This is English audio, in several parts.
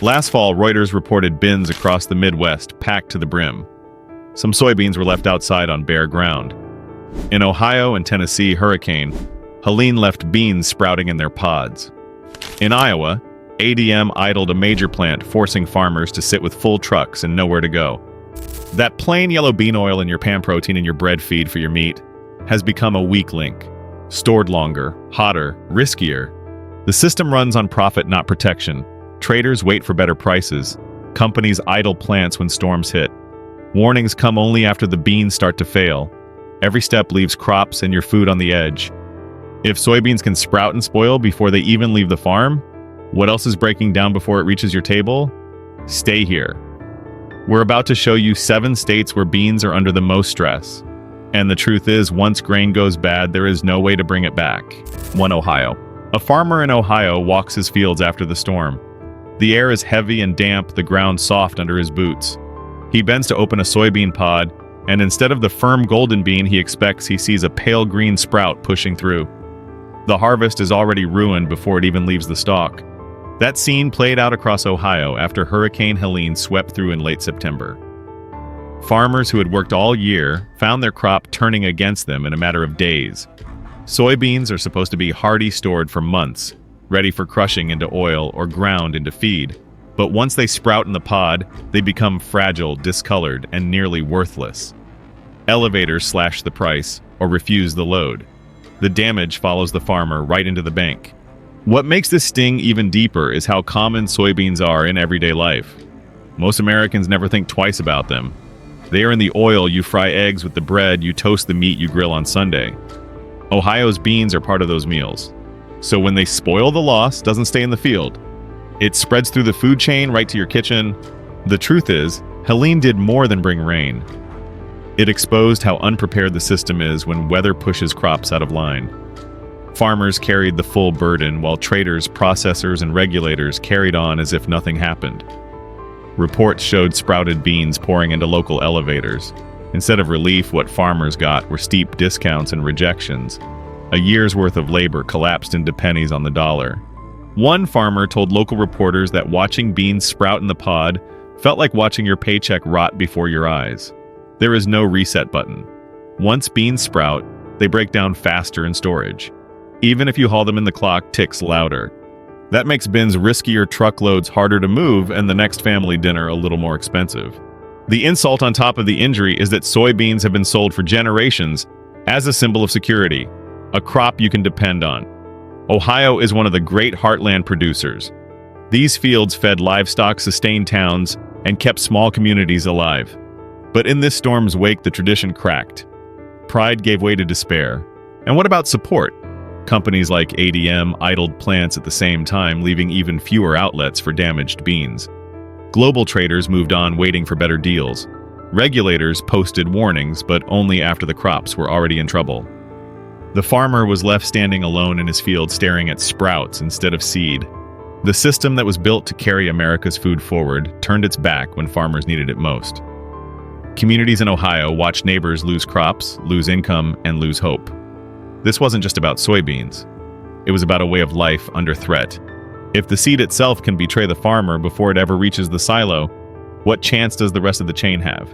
Last fall, Reuters reported bins across the Midwest packed to the brim. Some soybeans were left outside on bare ground. In Ohio and Tennessee, Hurricane Helene left beans sprouting in their pods. In Iowa, ADM idled a major plant, forcing farmers to sit with full trucks and nowhere to go. That plain yellow bean oil in your pan protein in your bread feed for your meat has become a weak link. Stored longer, hotter, riskier. The system runs on profit, not protection. Traders wait for better prices. Companies idle plants when storms hit. Warnings come only after the beans start to fail. Every step leaves crops and your food on the edge. If soybeans can sprout and spoil before they even leave the farm, what else is breaking down before it reaches your table? Stay here. We're about to show you 7 states where beans are under the most stress. And the truth is, once grain goes bad, there is no way to bring it back. 1. Ohio. A farmer in Ohio walks his fields after the storm. The air is heavy and damp, the ground soft under his boots. He bends to open a soybean pod, and instead of the firm golden bean he expects, he sees a pale green sprout pushing through. The harvest is already ruined before it even leaves the stalk. That scene played out across Ohio after Hurricane Helene swept through in late September. Farmers who had worked all year found their crop turning against them in a matter of days. Soybeans are supposed to be hardy, stored for months, ready for crushing into oil or ground into feed. But once they sprout in the pod, they become fragile, discolored, and nearly worthless. Elevators slash the price or refuse the load. The damage follows the farmer right into the bank. What makes this sting even deeper is how common soybeans are in everyday life. Most Americans never think twice about them. They are in the oil you fry eggs with, the bread you toast, the meat you grill on Sunday. Ohio's beans are part of those meals. So when they spoil, the loss doesn't stay in the field. It spreads through the food chain right to your kitchen. The truth is, Helene did more than bring rain. It exposed how unprepared the system is when weather pushes crops out of line. Farmers carried the full burden, while traders, processors, and regulators carried on as if nothing happened. Reports showed sprouted beans pouring into local elevators. Instead of relief, what farmers got were steep discounts and rejections. A year's worth of labor collapsed into pennies on the dollar. One farmer told local reporters that watching beans sprout in the pod felt like watching your paycheck rot before your eyes. There is no reset button. Once beans sprout, they break down faster in storage. Even if you haul them in, the clock ticks louder. That makes bins riskier, truckloads harder to move, and the next family dinner a little more expensive. The insult on top of the injury is that soybeans have been sold for generations as a symbol of security, a crop you can depend on. Ohio is one of the great heartland producers. These fields fed livestock, sustained towns, and kept small communities alive. But in this storm's wake, the tradition cracked. Pride gave way to despair. And what about support? Companies like ADM idled plants at the same time, leaving even fewer outlets for damaged beans. Global traders moved on, waiting for better deals. Regulators posted warnings, but only after the crops were already in trouble. The farmer was left standing alone in his field, staring at sprouts instead of seed. The system that was built to carry America's food forward turned its back when farmers needed it most. Communities in Ohio watched neighbors lose crops, lose income, and lose hope. This wasn't just about soybeans. It was about a way of life under threat. If the seed itself can betray the farmer before it ever reaches the silo, what chance does the rest of the chain have?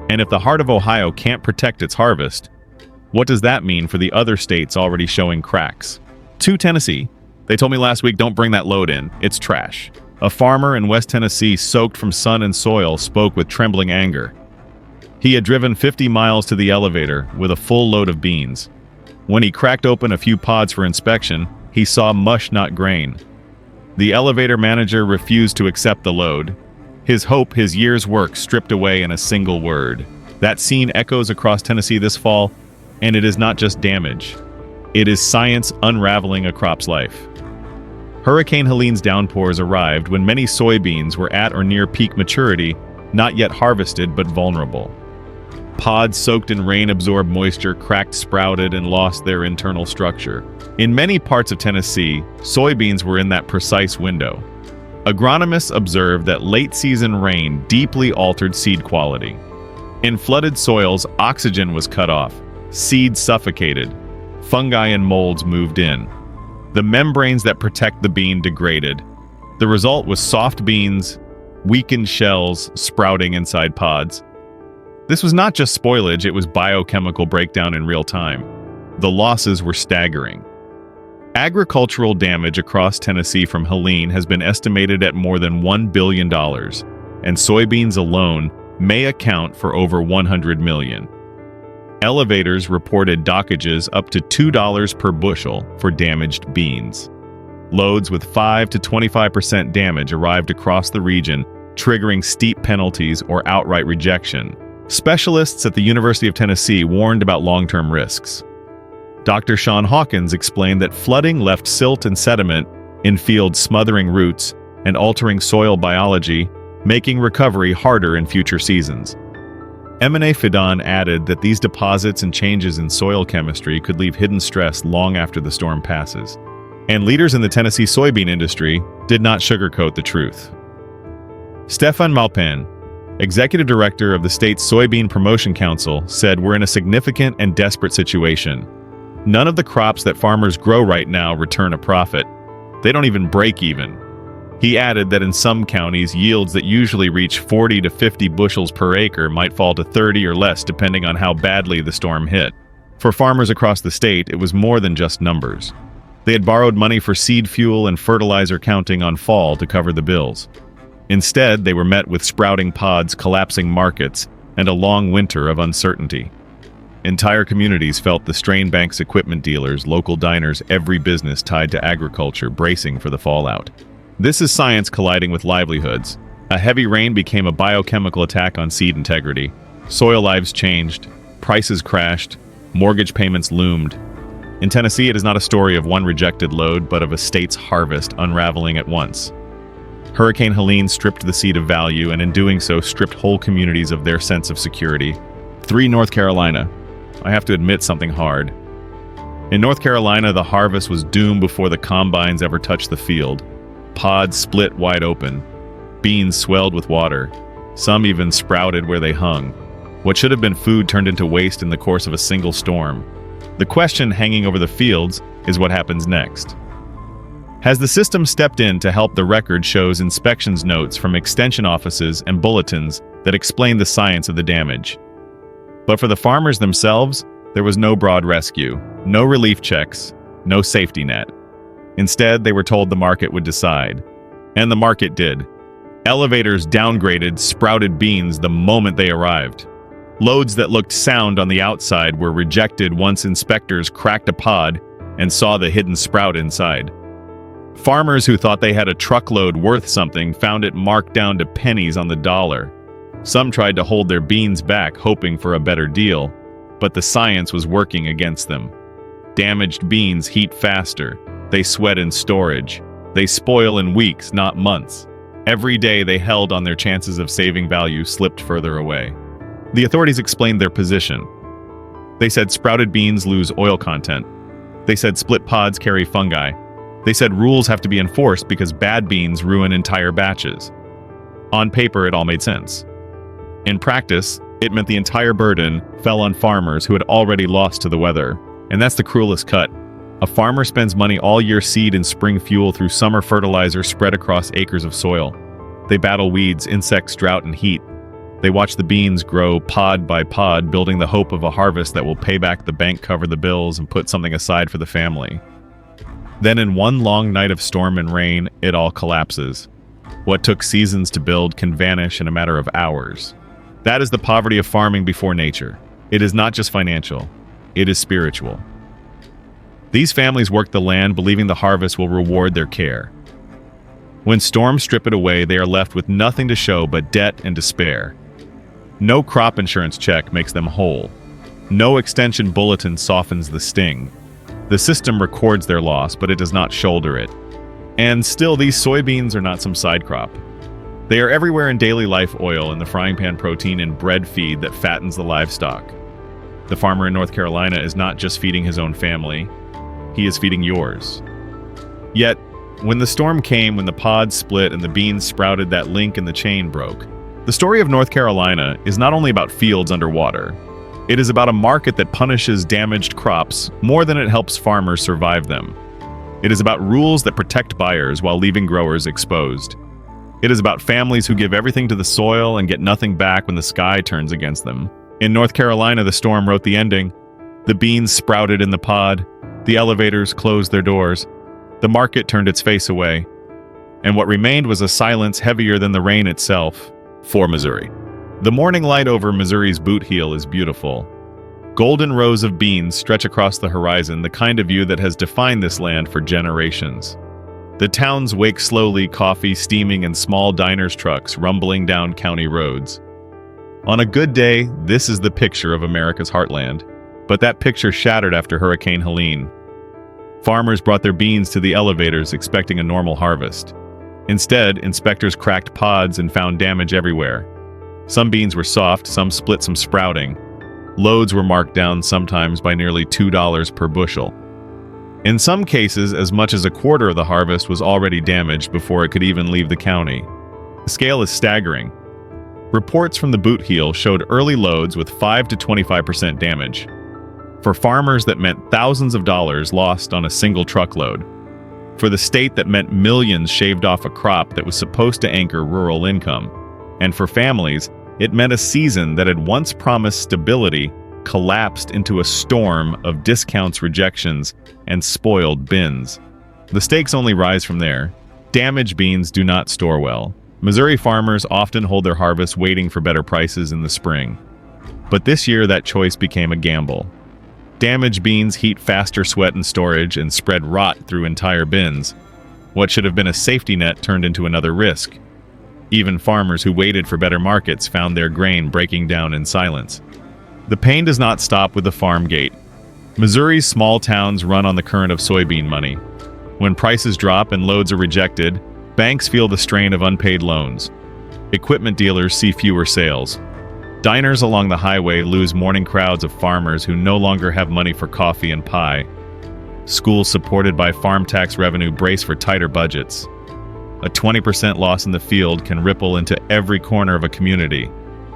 And if the heart of Ohio can't protect its harvest, what does that mean for the other states already showing cracks? 2. Tennessee. They told me last week, don't bring that load in. It's trash. A farmer in West Tennessee, soaked from sun and soil, spoke with trembling anger. He had driven 50 miles to the elevator with a full load of beans. When he cracked open a few pods for inspection, he saw mush, not grain. The elevator manager refused to accept the load. His hope, his year's work, stripped away in a single word. That scene echoes across Tennessee this fall, and it is not just damage. It is science unraveling a crop's life. Hurricane Helene's downpours arrived when many soybeans were at or near peak maturity, not yet harvested but vulnerable. Pods soaked in rain absorbed moisture, cracked, sprouted, and lost their internal structure. In many parts of Tennessee, soybeans were in that precise window. Agronomists observed that late-season rain deeply altered seed quality. In flooded soils, oxygen was cut off, seeds suffocated, fungi and molds moved in. The membranes that protect the bean degraded. The result was soft beans, weakened shells sprouting inside pods. This was not just spoilage, it was biochemical breakdown in real time. The losses were staggering. Agricultural damage across Tennessee from Helene has been estimated at more than $1 billion, and soybeans alone may account for over $100 million. Elevators reported dockages up to $2 per bushel for damaged beans. Loads with 5 to 25% damage arrived across the region, triggering steep penalties or outright rejection. Specialists at the University of Tennessee warned about long-term risks. Dr. Sean Hawkins explained that flooding left silt and sediment in fields, smothering roots and altering soil biology, making recovery harder in future seasons. M.A. Fidan added that these deposits and changes in soil chemistry could leave hidden stress long after the storm passes. And leaders in the Tennessee soybean industry did not sugarcoat the truth. Stefan Malpin, executive director of the state's Soybean Promotion Council, said, "We're in a significant and desperate situation. None of the crops that farmers grow right now return a profit. They don't even break even." He added that in some counties, yields that usually reach 40 to 50 bushels per acre might fall to 30 or less depending on how badly the storm hit. For farmers across the state, it was more than just numbers. They had borrowed money for seed fuel and fertilizer, counting on fall to cover the bills. Instead, they were met with sprouting pods, collapsing markets, and a long winter of uncertainty. Entire communities felt the strain. Banks, equipment dealers, local diners, every business tied to agriculture bracing for the fallout. This is science colliding with livelihoods. A heavy rain became a biochemical attack on seed integrity. Soil lives changed, prices crashed, mortgage payments loomed. In Tennessee, it is not a story of one rejected load, but of a state's harvest unraveling at once. Hurricane Helene stripped the seed of value, and in doing so, stripped whole communities of their sense of security. 3. North Carolina. I have to admit something hard. In North Carolina, the harvest was doomed before the combines ever touched the field. Pods split wide open. Beans swelled with water. Some even sprouted where they hung. What should have been food turned into waste in the course of a single storm. The question hanging over the fields is what happens next. Has the system stepped in to help? The record shows inspections notes from extension offices and bulletins that explain the science of the damage. But for the farmers themselves, there was no broad rescue, no relief checks, no safety net. Instead, they were told the market would decide. And the market did. Elevators downgraded sprouted beans the moment they arrived. Loads that looked sound on the outside were rejected once inspectors cracked a pod and saw the hidden sprout inside. Farmers who thought they had a truckload worth something found it marked down to pennies on the dollar. Some tried to hold their beans back, hoping for a better deal, but the science was working against them. Damaged beans heat faster. They sweat in storage. They spoil in weeks, not months. Every day they held on, their chances of saving value slipped further away. The authorities explained their position. They said sprouted beans lose oil content. They said split pods carry fungi. They said rules have to be enforced because bad beans ruin entire batches. On paper, it all made sense. In practice, it meant the entire burden fell on farmers who had already lost to the weather. And that's the cruelest cut. A farmer spends money all year, seed and spring fuel, through summer fertilizer spread across acres of soil. They battle weeds, insects, drought, and heat. They watch the beans grow pod by pod, building the hope of a harvest that will pay back the bank, cover the bills, and put something aside for the family. Then in one long night of storm and rain, it all collapses. What took seasons to build can vanish in a matter of hours. That is the poverty of farming before nature. It is not just financial, it is spiritual. These families work the land believing the harvest will reward their care. When storms strip it away, they are left with nothing to show but debt and despair. No crop insurance check makes them whole. No extension bulletin softens the sting. The system records their loss, but it does not shoulder it. And still, these soybeans are not some side crop. They are everywhere in daily life: oil in the frying pan, protein in bread feed that fattens the livestock. The farmer in North Carolina is not just feeding his own family, he is feeding yours. Yet, when the storm came, when the pods split and the beans sprouted, that link in the chain broke. The story of North Carolina is not only about fields underwater. It is about a market that punishes damaged crops more than it helps farmers survive them. It is about rules that protect buyers while leaving growers exposed. It is about families who give everything to the soil and get nothing back when the sky turns against them. In North Carolina, the storm wrote the ending. The beans sprouted in the pod. The elevators closed their doors. The market turned its face away. And what remained was a silence heavier than the rain itself for Missouri. The morning light over Missouri's boot heel is beautiful. Golden rows of beans stretch across the horizon, the kind of view that has defined this land for generations. The towns wake slowly, coffee steaming and small diners' trucks rumbling down county roads. On a good day, this is the picture of America's heartland. But that picture shattered after Hurricane Helene. Farmers brought their beans to the elevators expecting a normal harvest. Instead, inspectors cracked pods and found damage everywhere. Some beans were soft, some split, some sprouting. Loads were marked down sometimes by nearly $2 per bushel. In some cases, as much as a quarter of the harvest was already damaged before it could even leave the county. The scale is staggering. Reports from the boot heel showed early loads with 5 to 25% damage. For farmers, that meant thousands of dollars lost on a single truckload. For the state, that meant millions shaved off a crop that was supposed to anchor rural income. And for families, it meant a season that had once promised stability collapsed into a storm of discounts, rejections, and spoiled bins. The stakes only rise from there. Damaged beans do not store well. Missouri farmers often hold their harvest waiting for better prices in the spring. But this year, that choice became a gamble. Damaged beans heat faster sweat in storage and spread rot through entire bins. What should have been a safety net turned into another risk. Even farmers who waited for better markets found their grain breaking down in silence. The pain does not stop with the farm gate. Missouri's small towns run on the current of soybean money. When prices drop and loads are rejected, banks feel the strain of unpaid loans. Equipment dealers see fewer sales. Diners along the highway lose morning crowds of farmers who no longer have money for coffee and pie. Schools supported by farm tax revenue brace for tighter budgets. A 20% loss in the field can ripple into every corner of a community.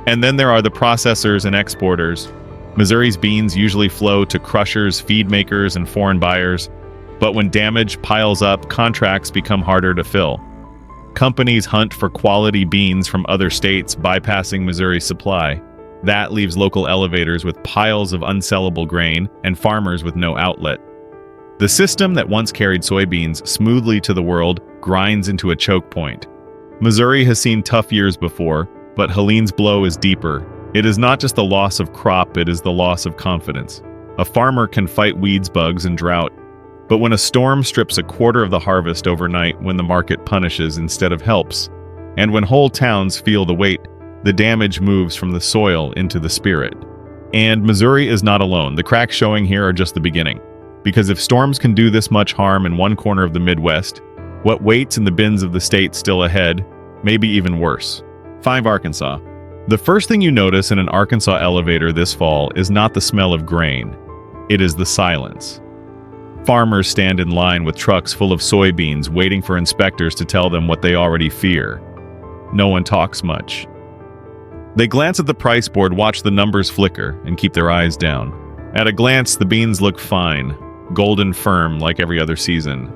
And then there are the processors and exporters. Missouri's beans usually flow to crushers, feed makers, and foreign buyers. But when damage piles up, contracts become harder to fill. Companies hunt for quality beans from other states, bypassing Missouri's supply. That leaves local elevators with piles of unsellable grain and farmers with no outlet. The system that once carried soybeans smoothly to the world grinds into a choke point. Missouri has seen tough years before, but Helene's blow is deeper. It is not just the loss of crop, it is the loss of confidence. A farmer can fight weeds, bugs, and drought. But when a storm strips a quarter of the harvest overnight, when the market punishes instead of helps, and when whole towns feel the weight, the damage moves from the soil into the spirit. And Missouri is not alone. The cracks showing here are just the beginning. Because if storms can do this much harm in one corner of the Midwest, what waits in the bins of the state still ahead may be even worse. 5. Arkansas. The first thing you notice in an Arkansas elevator this fall is not the smell of grain. It is the silence. Farmers stand in line with trucks full of soybeans waiting for inspectors to tell them what they already fear. No one talks much. They glance at the price board, watch the numbers flicker, and keep their eyes down. At a glance, the beans look fine, golden firm like every other season.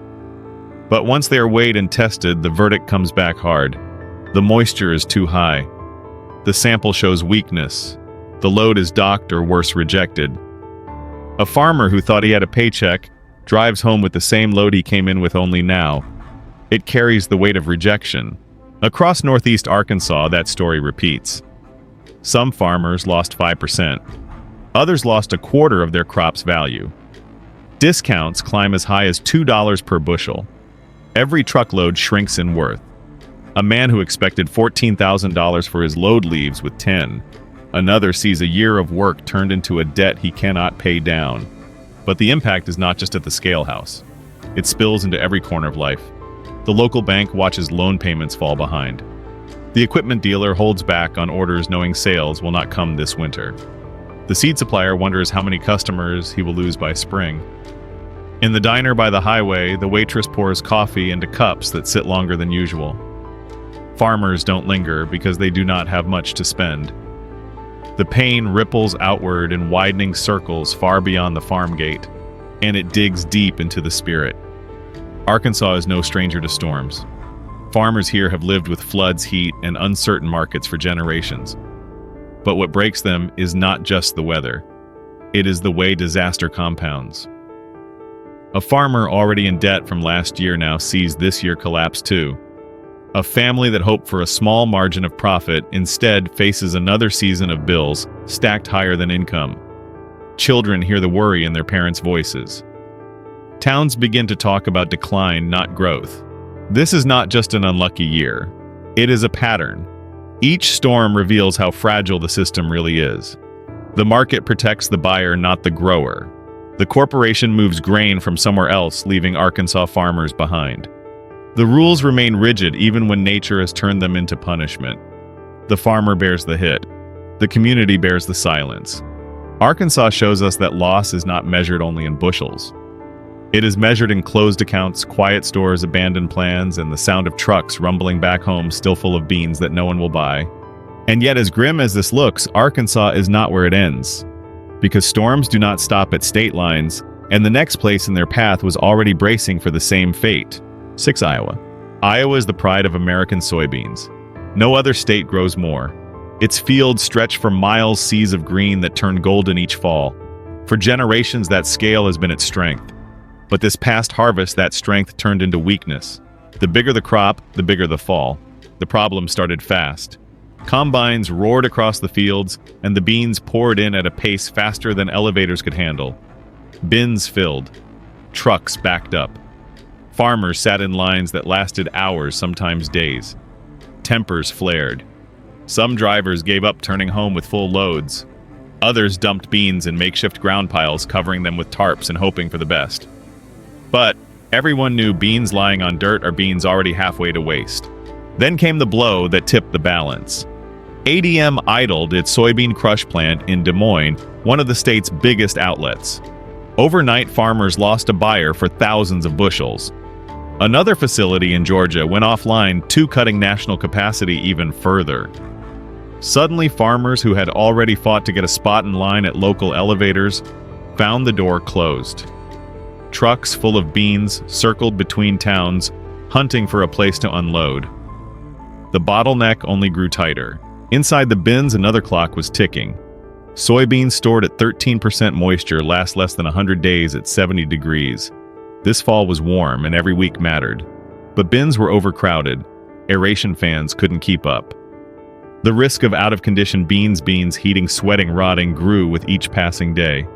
But once they are weighed and tested, the verdict comes back hard. The moisture is too high. The sample shows weakness. The load is docked or worse, rejected. A farmer who thought he had a paycheck drives home with the same load he came in with only now. It carries the weight of rejection. Across northeast Arkansas, that story repeats. Some farmers lost 5%. Others lost a quarter of their crop's value. Discounts climb as high as $2 per bushel. Every truckload shrinks in worth. A man who expected $14,000 for his load leaves with 10. Another sees a year of work turned into a debt he cannot pay down. But the impact is not just at the scale house. It spills into every corner of life. The local bank watches loan payments fall behind. The equipment dealer holds back on orders knowing sales will not come this winter. The seed supplier wonders how many customers he will lose by spring. In the diner by the highway, the waitress pours coffee into cups that sit longer than usual. Farmers don't linger because they do not have much to spend. The pain ripples outward in widening circles far beyond the farm gate, and it digs deep into the spirit. Arkansas is no stranger to storms. Farmers here have lived with floods, heat, and uncertain markets for generations. But what breaks them is not just the weather. It is the way disaster compounds. A farmer already in debt from last year now sees this year collapse too. A family that hoped for a small margin of profit instead faces another season of bills stacked higher than income. Children hear the worry in their parents' voices. Towns begin to talk about decline, not growth. This is not just an unlucky year. It is a pattern. Each storm reveals how fragile the system really is. The market protects the buyer, not the grower. The corporation moves grain from somewhere else, leaving Arkansas farmers behind. The rules remain rigid even when nature has turned them into punishment. The farmer bears the hit. The community bears the silence. Arkansas shows us that loss is not measured only in bushels. It is measured in closed accounts, quiet stores, abandoned plans, and the sound of trucks rumbling back home still full of beans that no one will buy. And yet, as grim as this looks, Arkansas is not where it ends. Because storms do not stop at state lines, and the next place in their path was already bracing for the same fate. 6. Iowa. Iowa is the pride of American soybeans. No other state grows more. Its fields stretch for miles, seas of green that turn golden each fall. For generations, that scale has been its strength. But this past harvest, that strength turned into weakness. The bigger the crop, the bigger the fall. The problem started fast. Combines roared across the fields, and the beans poured in at a pace faster than elevators could handle. Bins filled. Trucks backed up. Farmers sat in lines that lasted hours, sometimes days. Tempers flared. Some drivers gave up turning home with full loads. Others dumped beans in makeshift ground piles, covering them with tarps and hoping for the best. But everyone knew beans lying on dirt are beans already halfway to waste. Then came the blow that tipped the balance. ADM idled its soybean crush plant in Des Moines, one of the state's biggest outlets. Overnight, farmers lost a buyer for thousands of bushels. Another facility in Georgia went offline, too, cutting national capacity even further. Suddenly, farmers who had already fought to get a spot in line at local elevators found the door closed. Trucks full of beans circled between towns, hunting for a place to unload. The bottleneck only grew tighter. Inside the bins, another clock was ticking. Soybeans stored at 13% moisture last less than 100 days at 70 degrees. This fall was warm and every week mattered. But bins were overcrowded. Aeration fans couldn't keep up. The risk of out-of-condition beans heating, sweating, rotting grew with each passing day.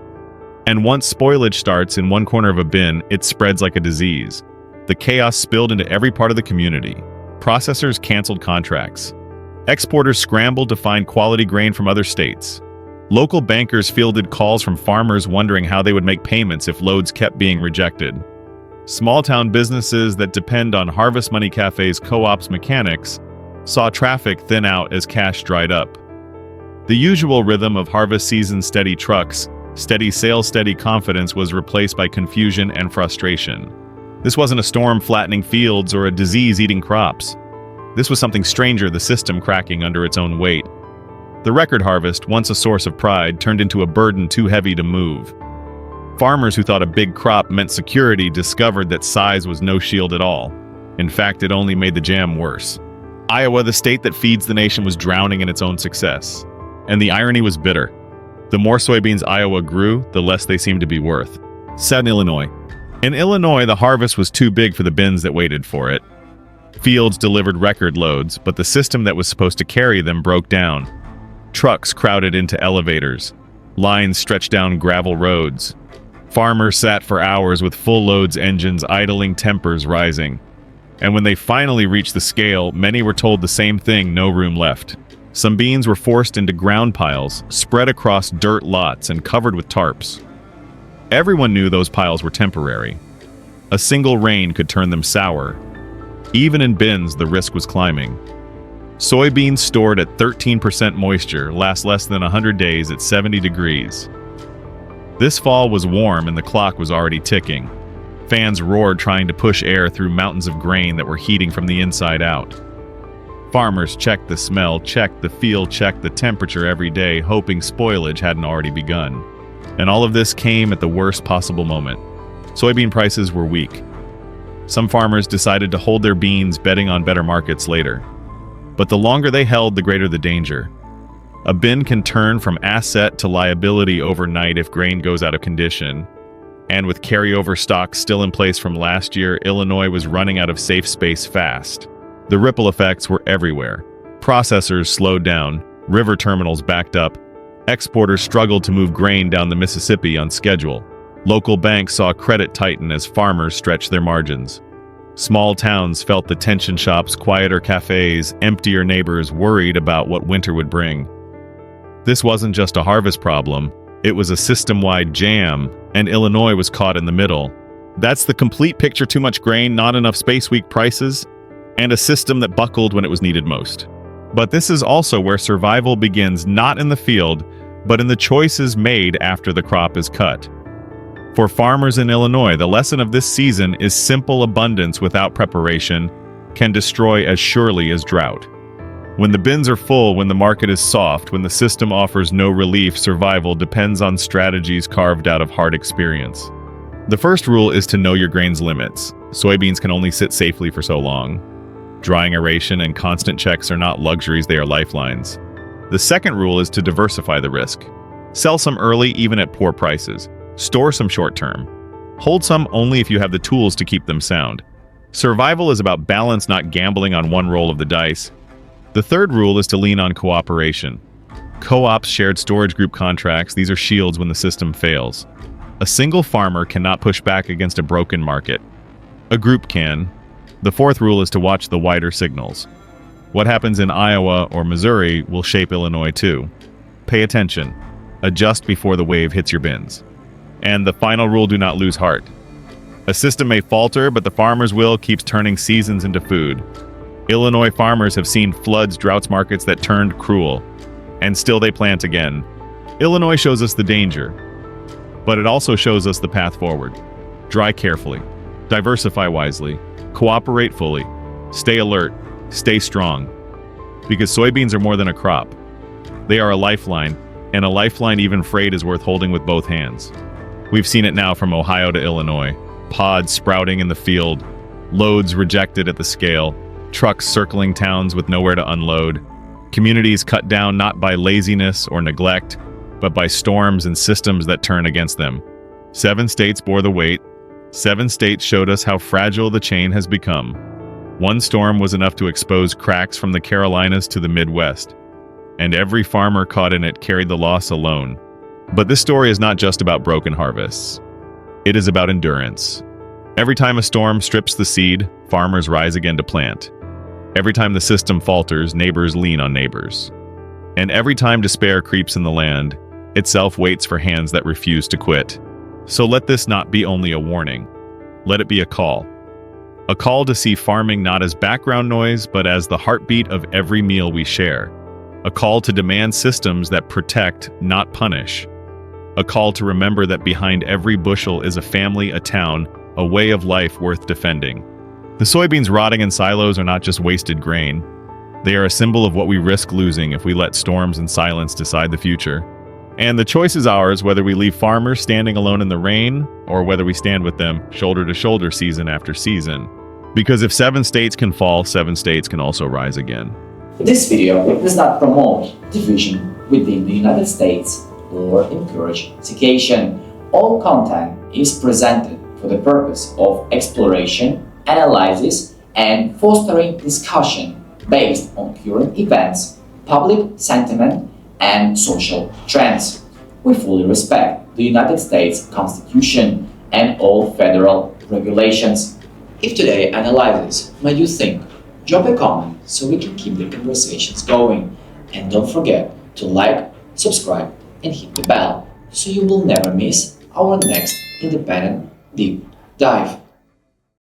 And once spoilage starts in one corner of a bin, it spreads like a disease. The chaos spilled into every part of the community. Processors canceled contracts. Exporters scrambled to find quality grain from other states. Local bankers fielded calls from farmers wondering how they would make payments if loads kept being rejected. Small-town businesses that depend on harvest money cafes, co-ops, mechanics saw traffic thin out as cash dried up. The usual rhythm of harvest season, steady trucks, steady sales, steady confidence was replaced by confusion and frustration. This wasn't a storm flattening fields or a disease eating crops. This was something stranger, the system cracking under its own weight. The record harvest, once a source of pride, turned into a burden too heavy to move. Farmers who thought a big crop meant security discovered that size was no shield at all. In fact, it only made the jam worse. Iowa, the state that feeds the nation, was drowning in its own success. And the irony was bitter. The more soybeans Iowa grew, the less they seemed to be worth. 7. Illinois. In Illinois, the harvest was too big for the bins that waited for it. Fields delivered record loads, but the system that was supposed to carry them broke down. Trucks crowded into elevators. Lines stretched down gravel roads. Farmers sat for hours with full loads, engines idling, tempers rising. And when they finally reached the scale, many were told the same thing: no room left. Some beans were forced into ground piles, spread across dirt lots and covered with tarps. Everyone knew those piles were temporary. A single rain could turn them sour. Even in bins, the risk was climbing. Soybeans stored at 13% moisture last less than 100 days at 70 degrees. This fall was warm and the clock was already ticking. Fans roared, trying to push air through mountains of grain that were heating from the inside out. Farmers checked the smell, checked the feel, checked the temperature every day, hoping spoilage hadn't already begun. And all of this came at the worst possible moment. Soybean prices were weak. Some farmers decided to hold their beans, betting on better markets later. But the longer they held, the greater the danger. A bin can turn from asset to liability overnight if grain goes out of condition. And with carryover stocks still in place from last year, Illinois was running out of safe space fast. The ripple effects were everywhere. Processors slowed down, river terminals backed up, exporters struggled to move grain down the Mississippi on schedule. Local banks saw credit tighten as farmers stretched their margins. Small towns felt the tension, shops, quieter cafes, emptier neighbors worried about what winter would bring. This wasn't just a harvest problem, it was a system-wide jam, and Illinois was caught in the middle. That's the complete picture: too much grain, not enough space, weak prices, and a system that buckled when it was needed most. But this is also where survival begins, not in the field, but in the choices made after the crop is cut. For farmers in Illinois, the lesson of this season is simple: abundance without preparation can destroy as surely as drought. When the bins are full, when the market is soft, when the system offers no relief, survival depends on strategies carved out of hard experience. The first rule is to know your grain's limits. Soybeans can only sit safely for so long. Drying, aeration, and constant checks are not luxuries, they are lifelines. The second rule is to diversify the risk. Sell some early, even at poor prices. Store some short-term. Hold some only if you have the tools to keep them sound. Survival is about balance, not gambling on one roll of the dice. The third rule is to lean on cooperation. Co-ops, shared storage group contracts, these are shields when the system fails. A single farmer cannot push back against a broken market. A group can. The fourth rule is to watch the wider signals. What happens in Iowa or Missouri will shape Illinois too. Pay attention. Adjust before the wave hits your bins. And the final rule: do not lose heart. A system may falter, but the farmer's will keeps turning seasons into food. Illinois farmers have seen floods, droughts, markets that turned cruel, and still they plant again. Illinois shows us the danger, but it also shows us the path forward. Dry carefully, diversify wisely, cooperate fully, stay alert, stay strong. Because soybeans are more than a crop. They are a lifeline, and a lifeline even frayed is worth holding with both hands. We've seen it now from Ohio to Illinois. Pods sprouting in the field, loads rejected at the scale, trucks circling towns with nowhere to unload, communities cut down not by laziness or neglect, but by storms and systems that turn against them. 7 states bore the weight. 7 states showed us how fragile the chain has become. One storm was enough to expose cracks from the Carolinas to the Midwest, and every farmer caught in it carried the loss alone. But this story is not just about broken harvests. It is about endurance. Every time a storm strips the seed, farmers rise again to plant. Every time the system falters, neighbors lean on neighbors. And every time despair creeps in the land, itself waits for hands that refuse to quit. So let this not be only a warning. Let it be a call. A call to see farming not as background noise, but as the heartbeat of every meal we share. A call to demand systems that protect, not punish. A call to remember that behind every bushel is a family, a town, a way of life worth defending. The soybeans rotting in silos are not just wasted grain. They are a symbol of what we risk losing if we let storms and silence decide the future. And the choice is ours, whether we leave farmers standing alone in the rain or whether we stand with them shoulder to shoulder season after season. Because if 7 states can fall, 7 states can also rise again. This video does not promote division within the United States or encourage segregation. All content is presented for the purpose of exploration, analysis, and fostering discussion based on current events, public sentiment, and social trends. We fully respect the United States Constitution and all federal regulations. If today's analysis made you think, drop a comment so we can keep the conversations going. And don't forget to like, subscribe, and hit the bell so you will never miss our next independent deep dive.